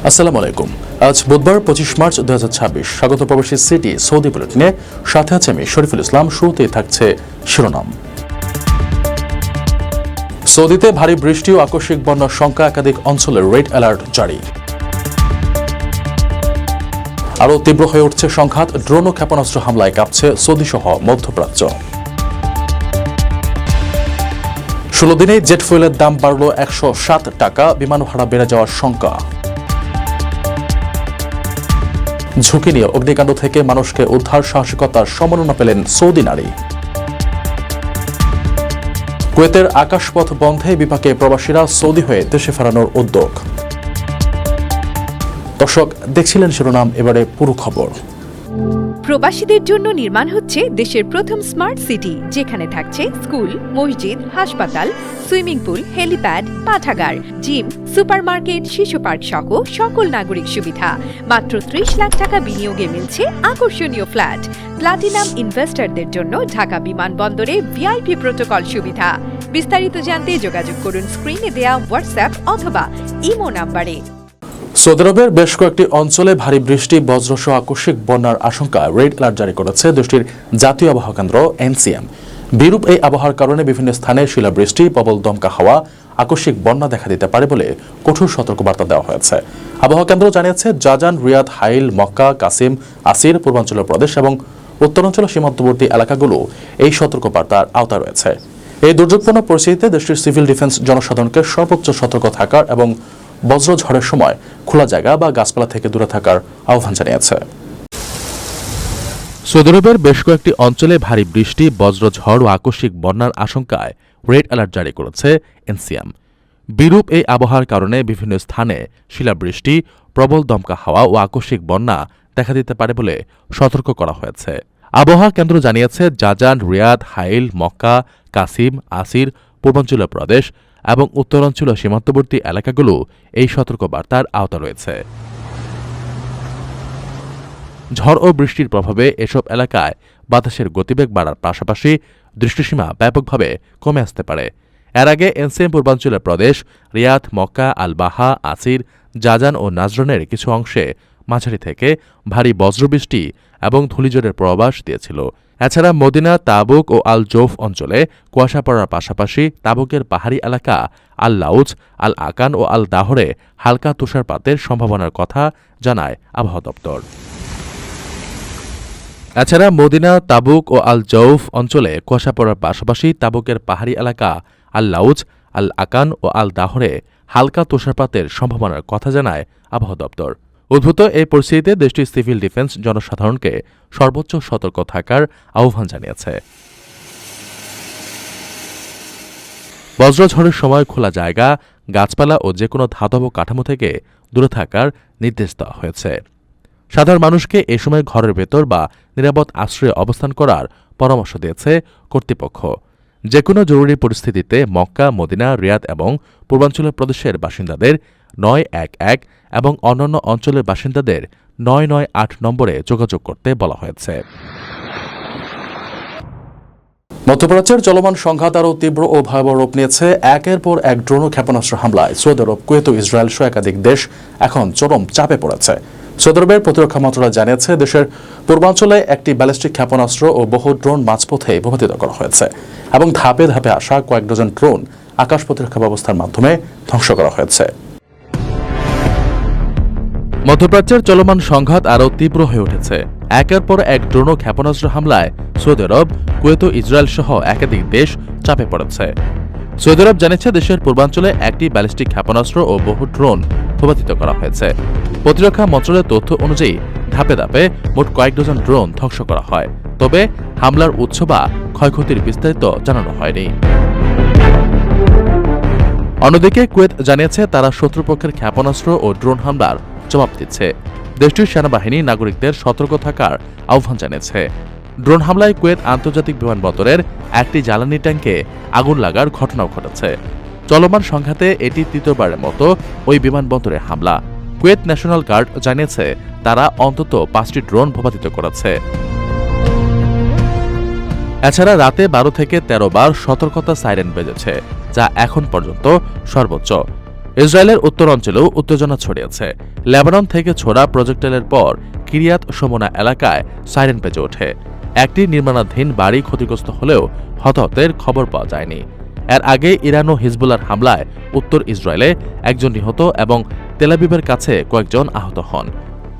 আসসালামু আলাইকুম। আজ বুধবার 25 মার্চ 2026। স্বাগত প্রবাসী সিটি সৌদি বুলেটিনে, সাথে আছে আমি শরীফুল ইসলাম। শুরুতেই থাকছে শিরোনাম। সৌদিতে ভারী বৃষ্টি ও আকস্মিক বন্যার শঙ্কা, একাধিক অঞ্চলে রেড অ্যালার্ট জারি। আরও তীব্র হয়ে উঠছে সংঘাত, ড্রোন ও ক্ষেপণাস্ত্র হামলায় কাঁপছে সৌদি সহ মধ্যপ্রাচ্য। 16 দিনে জেট ফুয়েলের দাম বাড়ল 107 টাকা, বিমান ভাড়া বেড়ে যাওয়ার শঙ্কা। ঝুঁকি নিয়ে অগ্নিকাণ্ড থেকে মানুষকে উদ্ধার, সাহসিকতার সম্মাননা পেলেন সৌদি নারী। কুয়েতের আকাশপথ বন্ধে বিপাকে প্রবাসীরা, সৌদি হয়ে দেশে ফেরানোর উদ্যোগ। দর্শক, দেখছিলেন শিরোনাম, এবারে পুরো খবর। প্রবাসীদের জন্য নির্মাণ হচ্ছে দেশের প্রথম স্মার্ট সিটি, যেখানে থাকছে স্কুল, মসজিদ, হাসপাতাল, সুইমিং পুল, হেলিপ্যাড, পাঠাগার, জিম, সুপারমার্কেট, শিশু পার্ক সহ সকল নাগরিক সুবিধা। মাত্র 30 লাখ টাকা বিনিয়োগে মিলছে আকর্ষণীয় ফ্ল্যাট। প্লাটিনাম ইনভেস্টরদের জন্য ঢাকা বিমানবন্দরে ভিআইপি প্রোটোকল সুবিধা। বিস্তারিত জানতে যোগাযোগ করুন স্ক্রিনে দেয়া হোয়াটসঅ্যাপ অথবা ইমো নাম্বারে। সৌদি আরবের বেশ কয়েকটি অঞ্চলে ভারী বৃষ্টি, বজ্রসহ আকস্মিক বন্যার আশঙ্কায় রেড অ্যালার্ট জারি করেছে দেশটির জাতীয় আবহাওয়া কেন্দ্র এনসিএম। বিরূপ এই আবহাওয়ার কারণে বিভিন্ন স্থানে শিলাবৃষ্টি, প্রবল দমকা হাওয়া, আকস্মিক বন্যা দেখা দিতে পারে বলে কঠোর সতর্কবার্তা দেওয়া হয়েছে। আবহাওয়া কেন্দ্র জানিয়েছে, জাজান, রিয়াদ, হাইল, মক্কা, কাসিম, আসির, পূর্বাঞ্চলীয় প্রদেশ এবং উত্তরাঞ্চল সীমান্তবর্তী এলাকাগুলো এই সতর্কবার্তার আওতায় রয়েছে। এই দুর্যোগপূর্ণ পরিস্থিতিতে দেশটির সিভিল ডিফেন্স জনসাধারণকে সর্বোচ্চ সতর্ক থাকার এবং বজ্রঝড়ের সময় খোলা জায়গা বা গাছপালা থেকে দূরে থাকার আহ্বান জানিয়েছে। সৌদি আরবের বেশ কয়েকটি অঞ্চলে ভারী বৃষ্টি, বজ্রঝড় ও আকস্মিক বন্যার আশঙ্কায় রেড অ্যালার্ট জারি করেছে এনসিএম। বিরূপ এই আবহাওয়ার কারণে বিভিন্ন স্থানে শিলাবৃষ্টি, প্রবল দমকা হাওয়া ও আকস্মিক বন্যা দেখা দিতে পারে বলে সতর্ক করা হয়েছে। আবহাওয়া কেন্দ্র জানিয়েছে, জাজান, রিয়াদ, হাইল, মক্কা, কাসিম, আসির, পূর্বাঞ্চলীয় প্রদেশ এবং উত্তরাঞ্চলীয় সীমান্তবর্তী এলাকাগুলো এই সতর্কবার্তার আওতা রয়েছে। ঝড় ও বৃষ্টির প্রভাবে এসব এলাকায় বাতাসের গতিবেগ বাড়ার পাশাপাশি দৃষ্টিসীমা ব্যাপকভাবে কমে আসতে পারে। এর আগে এনসিএম পূর্বাঞ্চলীয় প্রদেশ, রিয়াদ, মক্কা, আল বাহা, আসির, জাজান ও নাজরনের কিছু অংশে মাঝারি থেকে ভারী বজ্রবৃষ্টি এবং ধূলিঝড়ের পূর্বাভাস দিয়েছিল। এছাড়া মদিনা, তাবুক ও আল জৌফ অঞ্চলে কুয়াশা পড়ার পাশাপাশি তাবুকের পাহাড়ি এলাকা আল লাউজ, আল আকান ও আল দাহরে হালকা তুষারপাতের সম্ভাবনার কথা জানায় আবহাওয়া দপ্তর। এছাড়া মদিনা, তাবুক ও আল জৌফ অঞ্চলে কুয়াশা পড়ার পাশাপাশি তাবুকের পাহাড়ি এলাকা আল লাউজ, আল আকান ও আল দাহরে হালকা তুষারপাতের সম্ভাবনার কথা জানায় আবহাওয়া দপ্তর। উদ্ভূত এই পরিস্থিতিতে দেশটির সিভিল ডিফেন্স জনসাধারণকে সর্বোচ্চ সতর্ক থাকার আহ্বান জানিয়েছে। বজ্রঝড়ের সময় খোলা জায়গা, গাছপালা ও যেকোনো ধাতব কাঠামো থেকে দূরে থাকার নির্দেশ দেওয়া হয়েছে। সাধারণ মানুষকে এ সময় ঘরের ভেতর বা নিরাপদ আশ্রয়ে অবস্থান করার পরামর্শ দিয়েছে কর্তৃপক্ষ। যেকোনো জরুরি পরিস্থিতিতে মক্কা, মদিনা, রিয়াদ এবং পূর্বাঞ্চলীয় প্রদেশের বাসিন্দাদের 911 এবং অন্যান্য অঞ্চলের বাসিন্দাদের 998 নম্বরে যোগাযোগ করতে বলা হয়েছে। মধ্যপ্রাচ্যের চলমান সংঘাত আরও তীব্র ও ভয়াবহ রূপ নিয়েছে। একের পর এক ড্রোন ও ক্ষেপণাস্ত্র হামলায় সৌদি আরব, কুয়েত ও ইসরায়েল সহ একাধিক দেশ এখন চরম চাপে পড়েছে। সৌদি আরবের প্রতিরক্ষা মন্ত্রণালয় জানিয়েছে, দেশের পূর্বাঞ্চলে একটি ব্যালিস্টিক ক্ষেপণাস্ত্র ও বহু ড্রোন মাঝপথে ভূপাতিত করা হয়েছে এবং ধাপে ধাপে আসা কয়েক ডজন ড্রোন আকাশ প্রতিরক্ষা ব্যবস্থার মাধ্যমে ধ্বংস করা হয়েছে। মধ্যপ্রাচ্যের চলমান সংঘাত আরও তীব্র হয়ে উঠেছে। একের পর এক ড্রোন ও ক্ষেপণাস্ত্র হামলায় সৌদি আরব, কুয়েত ও ইসরায়েল সহ একাধিক দেশ চাপে পড়েছে। সৌদি আরব জানিয়েছে, দেশের পূর্বাঞ্চলে একটি ব্যালিস্টিক ক্ষেপণাস্ত্র ও বহু ড্রোন ভূপাতিত করা হয়েছে। প্রতিরক্ষা মন্ত্রণালয়ের তথ্য অনুযায়ী ধাপে ধাপে মোট কয়েক ডজন ড্রোন ধ্বংস করা হয়, তবে হামলার উৎস বা ক্ষয়ক্ষতির বিস্তারিত জানানো হয়নি। অন্যদিকে কুয়েত জানিয়েছে, তারা শত্রুপক্ষের ক্ষেপণাস্ত্র ও ড্রোন হামলার জবাব দিচ্ছে। দেশটির সেনাবাহিনী নাগরিকদের সতর্ক থাকার আহ্বান জানিয়েছে। ড্রোন হামলায় কুয়েত আন্তর্জাতিক বিমানবন্দরের একটি জ্বালানি ট্যাঙ্কে আগুন লাগার ঘটনাও ঘটেছে। চলমান সংঘাতে এটি তৃতীয়বারের মতো ওই বিমানবন্দরে হামলা। কুয়েত ন্যাশনাল গার্ড জানিয়েছে, তারা অন্তত 5টি ড্রোন ভূপাতিত করেছে। এছাড়া রাতে 12 থেকে 13 বার সতর্কতা সাইরেন বেজেছে, যা এখন পর্যন্ত সর্বোচ্চ। ইসরায়েলের উত্তরাঞ্চলেও উত্তেজনা ছড়িয়েছে। লেবানন থেকে ছোড়া প্রজেক্টাইলের পর কিরিয়াত শোমোনা এলাকায় সাইরেন বেজে ওঠে। একটি নির্মাণাধীন বাড়ি ক্ষতিগ্রস্ত হলেও হতাহতের খবর পাওয়া যায়নি। এর আগে ইরান ও হিজবুল্লাহর হামলায় উত্তর ইসরায়েলে একজন নিহত এবং তেলাবিবের কাছে কয়েকজন আহত হন।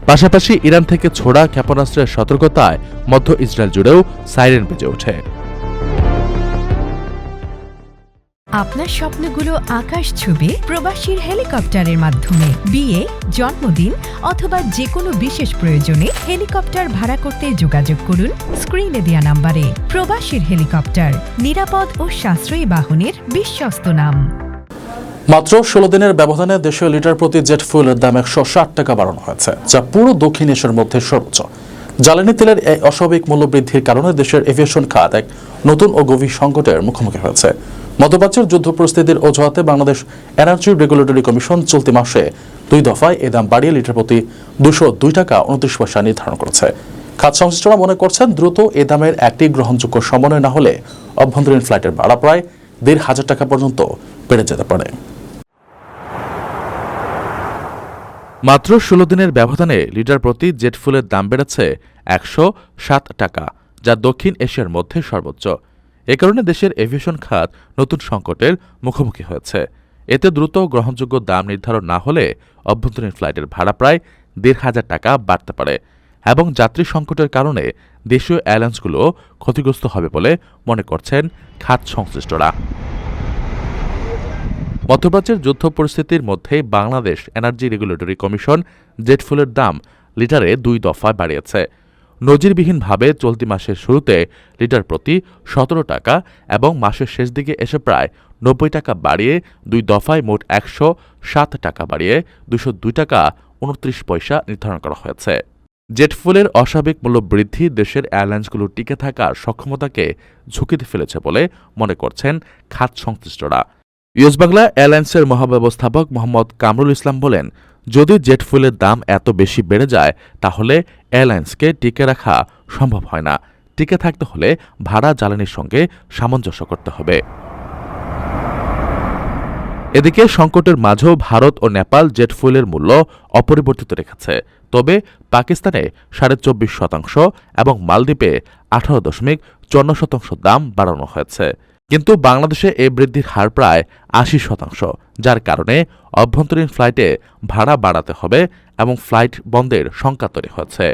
পাশাপাশি ইরান থেকে ছোড়া ক্ষেপণাস্ত্রের সতর্কতায় মধ্য ইসরায়েল জুড়েও সাইরেন বেজে ওঠে। আপনার স্বপ্নগুলো আকাশ ছুবে প্রবাসীর হেলিকপ্টারের মাধ্যমে। বিয়ে, জন্মদিন অথবা যে কোনো বিশেষ প্রয়োজনে হেলিকপ্টার ভাড়া করতে যোগাযোগ করুন স্ক্রিনে দেয়া নাম্বারে। প্রবাসীর হেলিকপ্টার, নিরাপদ ও সাশ্রয়ী বাহনের বিশ্বস্ত নাম। মাত্র ১৬ দিনের ব্যবধানে দেশীয় লিটার প্রতি জেট ফুয়েলের দাম ১৬০ টাকা বাড়ানো হয়েছে, যা পুরো দক্ষিণ এশিয়ার মধ্যে সর্বোচ্চ। জ্বালানি তেলের এই অস্বাভাবিক মূল্যবৃদ্ধির কারণে দেশের এভিয়েশন খাত এক নতুন ও গভীর সংকটের মুখোমুখি হয়েছে। মধ্যপ্রাচ্যের যুদ্ধ পরিস্থিতির অজুহাতে বাংলাদেশ এনার্জি রেগুলেটরি কমিশন চলতি মাসে ২ দফায় এই দাম বাড়িয়ে লিটার প্রতি ২০২ টাকা ২৯ পয়সা নির্ধারণ করেছে। খাত সংশ্লিষ্টরা মনে করছেন, দ্রুত এ দামের একটি গ্রহণযোগ্য সমন্বয় না হলে অভ্যন্তরীণ ফ্লাইটের ভাড়া প্রায় ১৫০০ টাকা পর্যন্ত বেড়ে যেতে পারে। মাত্র ১৬ দিনের ব্যবধানে লিটার প্রতি জেট ফুয়েলের দাম বেড়েছে ১০৭ টাকা, যা দক্ষিণ এশিয়ার মধ্যে সর্বোচ্চ। এ কারণে দেশের এভিয়েশন খাত নতুন সংকটের মুখোমুখি হয়েছে। এতে দ্রুত গ্রহণযোগ্য দাম নির্ধারণ না হলে অভ্যন্তরীণ ফ্লাইটের ভাড়া প্রায় ১৫০০ টাকা বাড়তে পারে এবং যাত্রী সংকটের কারণে দেশীয় এয়ারলাইন্সগুলো ক্ষতিগ্রস্ত হবে বলে মনে করছেন খাত সংশ্লিষ্টরা। মধ্যপ্রাচ্যের যুদ্ধ পরিস্থিতির মধ্যে Bangladesh energy regulatory commission jet ফুয়েলের দাম লিটারে ২ দফায় বাড়িয়েছে। নজিরবিহীনভাবে চলতি মাসের শুরুতে লিটার প্রতি ১৭ টাকা এবং মাসের শেষ দিকে এসে প্রায় ৯০ টাকা বাড়িয়ে ২ দফায় মোট ১০৭ টাকা বাড়িয়ে ২০২ টাকা ২৯ পয়সা নির্ধারণ করা হয়েছে। জেট ফুয়েলের অস্বাভাবিক মূল্য বৃদ্ধি দেশের এয়ারলাইন্সগুলোর টিকে থাকার সক্ষমতাকে ঝুঁকিতে ফেলেছে বলে মনে করছেন খাত সংশ্লিষ্টরা। ইউএস বাংলা এয়ারলাইন্সের মহাব্যবস্থাপক মোহাম্মদ কামরুল ইসলাম বলেন, যদি জেট ফুয়েলের দাম এত বেশি বেড়ে যায় তাহলে এয়ারলাইন্সকে টিকে রাখা সম্ভব হয় না। টিকে থাকতে হলে ভাড়া জ্বালানির সঙ্গে সামঞ্জস্য করতে হবে। এদিকে সংকটের মাঝেও ভারত ও নেপাল জেট ফুয়েলের মূল্য অপরিবর্তিত রেখেছে। তবে পাকিস্তানে ২৪.৫% এবং মালদ্বীপে ১৮.৫৪% দাম বাড়ানো হয়েছে। কিন্তু বাংলাদেশে এই বৃদ্ধির হার প্রায় ৮০%, যার কারণে অভ্যন্তরীণ ফ্লাইটে ভাড়া বাড়াতে হবে এবং ফ্লাইট বন্ধের শঙ্কা তৈরি হয়েছে।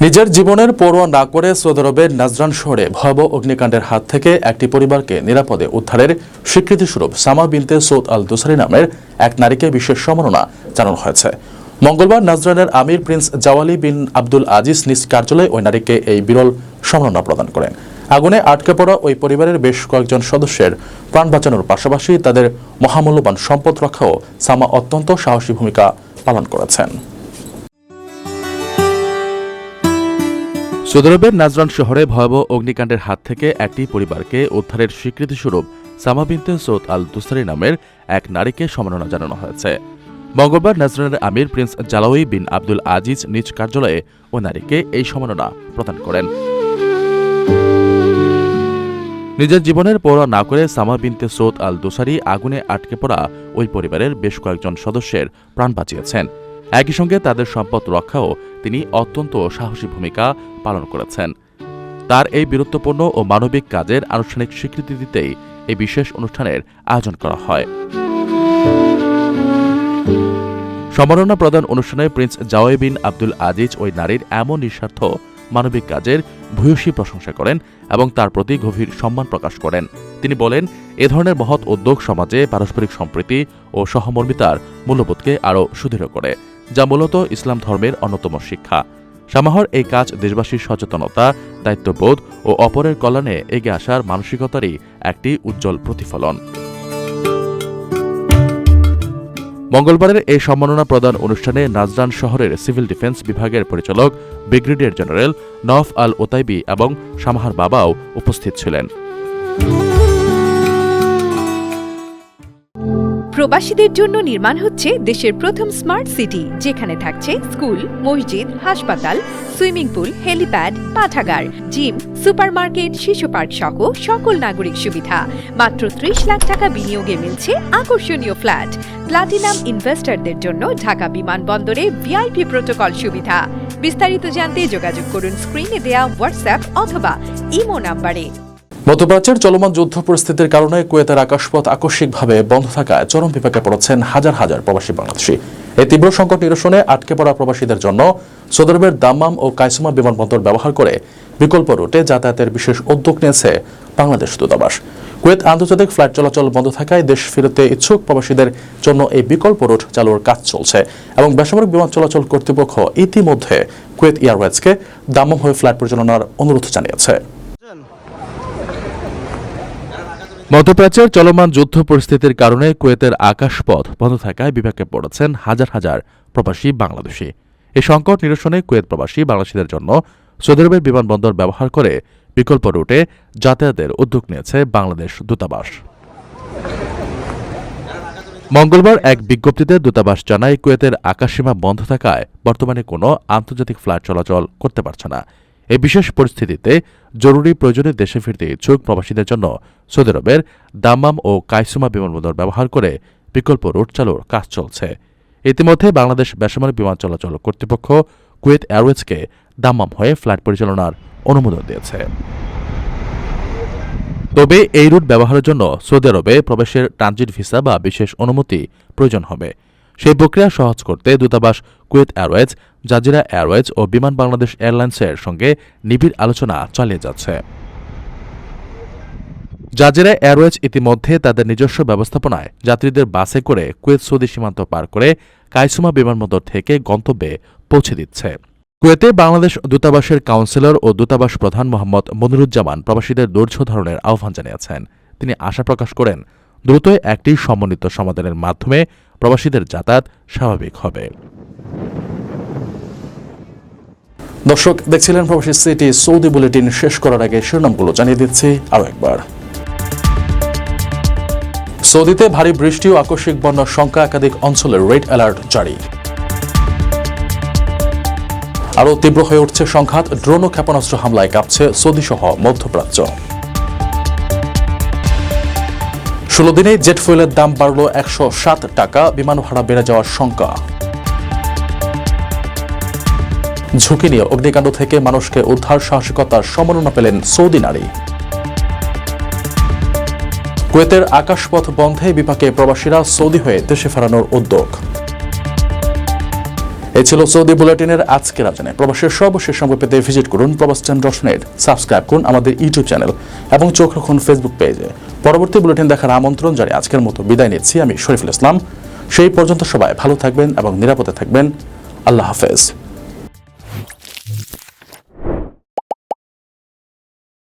নিজের জীবনের পরোয়া না করে সৌদি আরবের নাজরান শহরে ভয়াবহ অগ্নিকাণ্ডের হাত থেকে একটি পরিবারকে নিরাপদে উদ্ধারের স্বীকৃতিস্বরূপ সামা বিনতে সৌদ আল দোসারি নামের এক নারীকে বিশেষ সম্মাননা জানানো হয়েছে। মঙ্গলবার নাজরানের আমির প্রিন্স জাওয়ালি বিন আব্দুল আজিজ নিজ কার্যালয়ে ওই নারীকে এই বিরল সম্মাননা প্রদান করেন। আগুনে আটকে পড়া ওই পরিবারের বেশ কয়েকজন সদস্যের প্রাণ বাঁচানোর পাশাপাশি তাদের মহামূল্যবান সম্পদ রক্ষাও সামা অত্যন্ত সাহসী ভূমিকা পালন করেছেন। সৌদি আরবের নাজরান শহরে ভয়াবহ অগ্নিকাণ্ডের হাত থেকে একটি পরিবারকে উদ্ধারের স্বীকৃতিস্বরূপ সামা বিনতে সৌদ আল দোসারি নামের এক নারীকে সম্মাননা জানানো হয়েছে। মঙ্গলবার নাজরানের আমির প্রিন্স জালাউই বিন আব্দুল আজিজ নিজ কার্যালয়ে ওই নারীকে এই সম্মাননা প্রদান করেন। নিজের জীবনের পরোয়া না করে সামা বিনতে সৌদ আল দোসারি আগুনে আটকে পড়া ওই পরিবারের বেশ কয়েকজন সদস্যের প্রাণ বাঁচিয়েছেন। একই সঙ্গে তাদের সম্পদ রক্ষাও তিনি অত্যন্ত সাহসী ভূমিকা পালন করেছেন। তার এই বীরত্বপূর্ণ ও মানবিক কাজের আনুষ্ঠানিক স্বীকৃতি দিতেই এই বিশেষ অনুষ্ঠানের আয়োজন করা হয়। সম্মাননা প্রদান অনুষ্ঠানে প্রিন্স জাওয়াই বিন আব্দুল আজিজ ওই নারীর এমন নিঃস্বার্থ মানবিক কাজের ভূয়সী প্রশংসা করেন এবং তার প্রতি গভীর সম্মান প্রকাশ করেন। তিনি বলেন, এ ধরনের মহৎ উদ্যোগ সমাজে পারস্পরিক সম্প্রীতি ও সহমর্মিতার মূল্যবোধকে আরও সুদৃঢ় করে, যা মূলত ইসলাম ধর্মের অন্যতম শিক্ষা। সামাহর এই কাজ দেশবাসীর সচেতনতা, দায়িত্ববোধ ও অপরের কল্যাণে এগিয়ে আসার মানসিকতারই একটি উজ্জ্বল প্রতিফলন। মঙ্গলবারের এই সম্মাননা প্রদান অনুষ্ঠানে নাজরান শহরের সিভিল ডিফেন্স বিভাগের পরিচালক ব্রিগেডিয়ার জেনারেল নওফ আল ওতাইবি এবং সামাহার বাবাও উপস্থিত ছিলেন। প্রবাসীদের জন্য নির্মাণ হচ্ছে দেশের প্রথম স্মার্ট সিটি, যেখানে থাকছে স্কুল, মসজিদ, হাসপাতাল, সুইমিং পুল, হেলিপ্যাড, পাঠাগার, জিম, সুপারমার্কেট, শিশু পার্ক সহ সকল নাগরিক সুবিধা। মাত্র 30 লাখ টাকা বিনিয়োগে মিলছে আকর্ষণীয় ফ্ল্যাট। প্লাটিনাম ইনভেস্টরদের জন্য ঢাকা বিমানবন্দরে ভিআইপি প্রোটোকল সুবিধা। বিস্তারিত জানতে যোগাযোগ করুন স্ক্রিনে দেয়া হোয়াটসঅ্যাপ অথবা ইমো নাম্বারে। মধ্যপ্রাচ্যের চলমান যুদ্ধ পরিস্থিতির কারণে কুয়েতের আকাশপথ আকস্মিকভাবে বন্ধ থাকায় চরম বিপাকে পড়েছেন হাজার হাজার প্রবাসী বাংলাদেশি। এই তীব্র সংকট নিরসনে আটকে পড়া প্রবাসীদের জন্য সৌদি আরবের দাম্মাম ও কায়সুমা বিমানবন্দর ব্যবহার করে বিকল্প রুটে যাতায়াতের বিশেষ উদ্যোগ নিয়েছে বাংলাদেশ দূতাবাস। কুয়েত আন্তর্জাতিক ফ্লাইট চলাচল বন্ধ থাকায় দেশ ফিরতে ইচ্ছুক প্রবাসীদের জন্য এই বিকল্প রুট চালুর কাজ চলছে এবং বেসামরিক বিমান চলাচল কর্তৃপক্ষ ইতিমধ্যে কুয়েত এয়ারওয়েজকে দাম্মাম হয়ে ফ্লাইট পরিচালনার অনুরোধ জানিয়েছে। মধ্যপ্রাচ্যের চলমান যুদ্ধ পরিস্থিতির কারণে কুয়েতের আকাশপথ বন্ধ থাকায় বিপাকে পড়েছেন হাজার হাজার প্রবাসী বাংলাদেশি। এই সংকট নিরসনে কুয়েত প্রবাসী বাংলাদেশিদের জন্য সৌদি আরবের বিমানবন্দর ব্যবহার করে বিকল্প রুটে যাতায়াতের উদ্যোগ নিয়েছে বাংলাদেশ দূতাবাস। মঙ্গলবার এক বিজ্ঞপ্তিতে দূতাবাস জানায়, কুয়েতের আকাশসীমা বন্ধ থাকায় বর্তমানে কোনো আন্তর্জাতিক ফ্লাইট চলাচল করতে পারছে না। এই বিশেষ পরিস্থিতিতে জরুরি প্রয়োজনে দেশে ফিরতে ইচ্ছুক প্রবাসীদের জন্য সৌদি আরবের দাম্মাম ও কায়সুমা বিমানবন্দর ব্যবহার করে বিকল্প রুট চালুর কাজ চলছে। ইতিমধ্যে বাংলাদেশ বেসামরিক বিমান চলাচল কর্তৃপক্ষ কুয়েত এয়ারওয়েজকে দাম্মাম হয়ে ফ্লাইট পরিচালনার অনুমোদন দিয়েছে। তবে এই রুট ব্যবহারের জন্য সৌদি আরবে প্রবেশের ট্রানজিট ভিসা বা বিশেষ অনুমতি প্রয়োজন হবে। সেই প্রক্রিয়া সহজ করতে দূতাবাস কুয়েত এয়ারওয়েজ, জাজিরা এয়ারওয়েজ ও বিমান বাংলাদেশ এয়ারলাইন্সের সঙ্গে নিবিড় আলোচনা চালিয়ে যাচ্ছে। জাজিরা এয়ারওয়েজ ইতিমধ্যে তাদের নিজস্ব ব্যবস্থাপনায় যাত্রীদের বাসে করে কুয়েত সৌদি সীমান্ত পার করে কায়সুমা বিমানবন্দর থেকে গন্তব্যে পৌঁছে দিচ্ছে। কুয়েতে বাংলাদেশ দূতাবাসের কাউন্সিলর ও দূতাবাস প্রধান মোহাম্মদ মনিরুজ্জামান প্রবাসীদের ধৈর্য ধারণের আহ্বান জানিয়েছেন। তিনি আশা প্রকাশ করেন, দ্রুতই একটি সমন্বিত সমাধানের মাধ্যমে প্রবাসীদের যাতায়াত স্বাভাবিক হবে। দর্শক দেখছিলেন প্রবাসী সিটি। সৌদি বুলেটিন শেষ করার আগে শিরোনামগুলো জানিয়ে দিচ্ছি আরও একবার। সৌদিতে ভারী বৃষ্টি ও আকস্মিক বন্যার শঙ্কা, একাধিক অঞ্চলে রেড অ্যালার্ট জারি। আরও তীব্র হয়ে উঠছে সংঘাত, ড্রোন ও ক্ষেপণাস্ত্র হামলায় কাঁপছে সৌদি সহ মধ্যপ্রাচ্য। 16 দিনে জেট ফুয়েলের দাম বাড়ল 107 টাকা, বিমান ভাড়া বেড়ে যাওয়ার শঙ্কা। ঝুঁকি নিয়ে অগ্নিকাণ্ড থেকে মানুষকে উদ্ধার, সাহসিকতার সম্মাননা পেলেন সৌদি নারী। কুয়েতের আকাশপথ বন্ধে বিপাকে প্রবাসীরা, সৌদি হয়ে দেশে ফেরানোর উদ্যোগ। এই ছিল সৌদি বুলেটিনের আজকের আয়োজনে। প্রবাসের সর্বশেষ সংবাদ পেতে ভিজিট করুন প্রবাস10.net, সাবস্ক্রাইব করুন আমাদের ইউটিউব চ্যানেল এবং চোখ রাখুন ফেসবুক পেজে। পরবর্তী বুলেটিন দেখার আমন্ত্রণ জানিয়ে আজকের মতো বিদায় নিচ্ছি আমি শরীফুল ইসলাম। সেই পর্যন্ত সবাই ভালো থাকবেন এবং নিরাপদে থাকবেন। আল্লাহ হাফেজ।